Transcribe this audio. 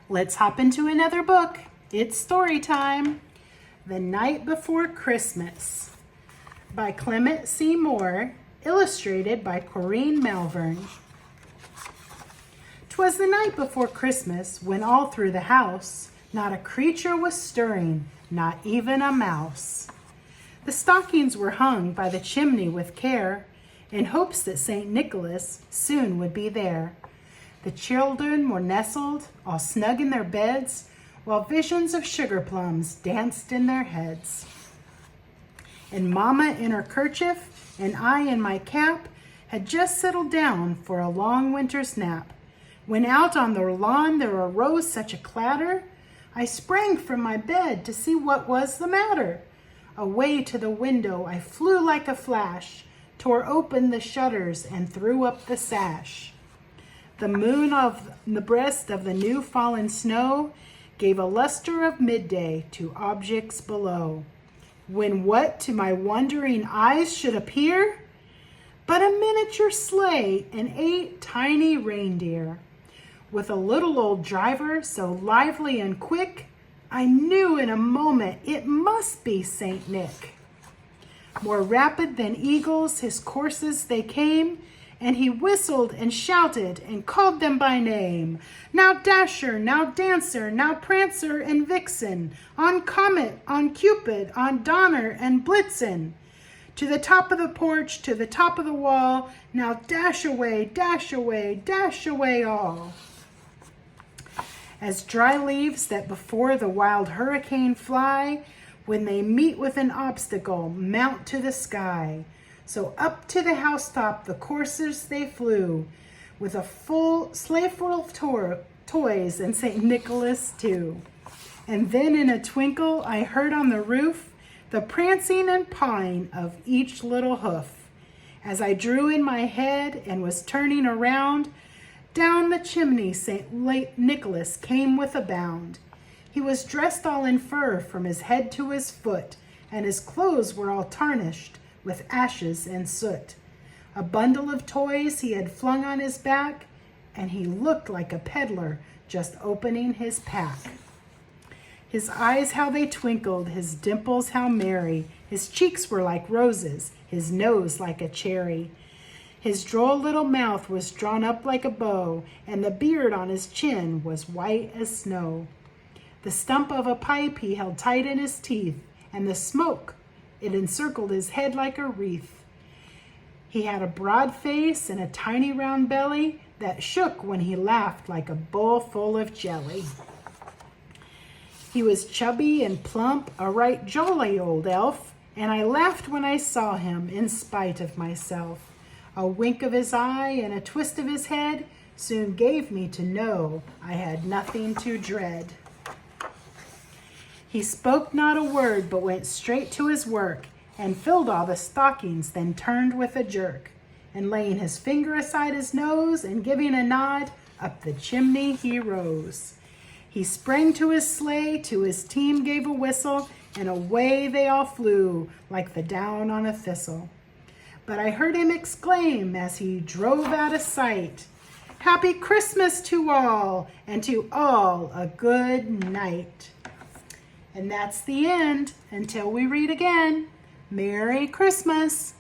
Let's hop into another book. It's story time. The Night Before Christmas by Clement C Moore, illustrated by Corinne Malvern. 'Twas the night before Christmas, when all through the house not a creature was stirring, not even a mouse. The stockings were hung by the chimney with care, in hopes that St. Nicholas soon would be there. The children were nestled, all snug in their beds, while visions of sugar plums danced in their heads. And Mama in her kerchief, and I in my cap, had just settled down for a long winter's nap, when out on the lawn there arose such a clatter, I sprang from my bed to see what was the matter. Away to the window I flew like a flash, tore open the shutters and threw up the sash. The moon of the breast of the new fallen snow gave a luster of midday to objects below, when what to my wondering eyes should appear but a miniature sleigh and 8 tiny reindeer. With a little old driver so lively and quick, I knew in a moment it must be Saint Nick. More rapid than eagles his courses they came, and he whistled and shouted and called them by name. Now Dasher, now Dancer, now Prancer and Vixen, on Comet, on Cupid, on Donner and Blitzen. To the top of the porch, to the top of the wall, now dash away, dash away, dash away all. As dry leaves that before the wild hurricane fly, when they meet with an obstacle, mount to the sky, so up to the housetop the coursers they flew, with a full sleigh full of toys and St. Nicholas too. And then in a twinkle I heard on the roof the prancing and pawing of each little hoof. As I drew in my head and was turning around, down the chimney St. Nicholas came with a bound. He was dressed all in fur from his head to his foot, and his clothes were all tarnished with ashes and soot. A bundle of toys he had flung on his back, and he looked like a peddler just opening his pack. His eyes how they twinkled, his dimples how merry, his cheeks were like roses, his nose like a cherry. His droll little mouth was drawn up like a bow, and the beard on his chin was white as snow. The stump of a pipe he held tight in his teeth, and the smoke, it encircled his head like a wreath. He had a broad face and a tiny round belly that shook when he laughed like a bowl full of jelly. He was chubby and plump, a right jolly old elf, and I laughed when I saw him in spite of myself. A wink of his eye and a twist of his head soon gave me to know I had nothing to dread. He spoke not a word, but went straight to his work, and filled all the stockings, then turned with a jerk, and laying his finger aside his nose, and giving a nod, up the chimney he rose. He sprang to his sleigh, to his team gave a whistle, and away they all flew, like the down on a thistle. But I heard him exclaim, as he drove out of sight, "Happy Christmas to all, and to all a good night." And that's the end. Until we read again, Merry Christmas.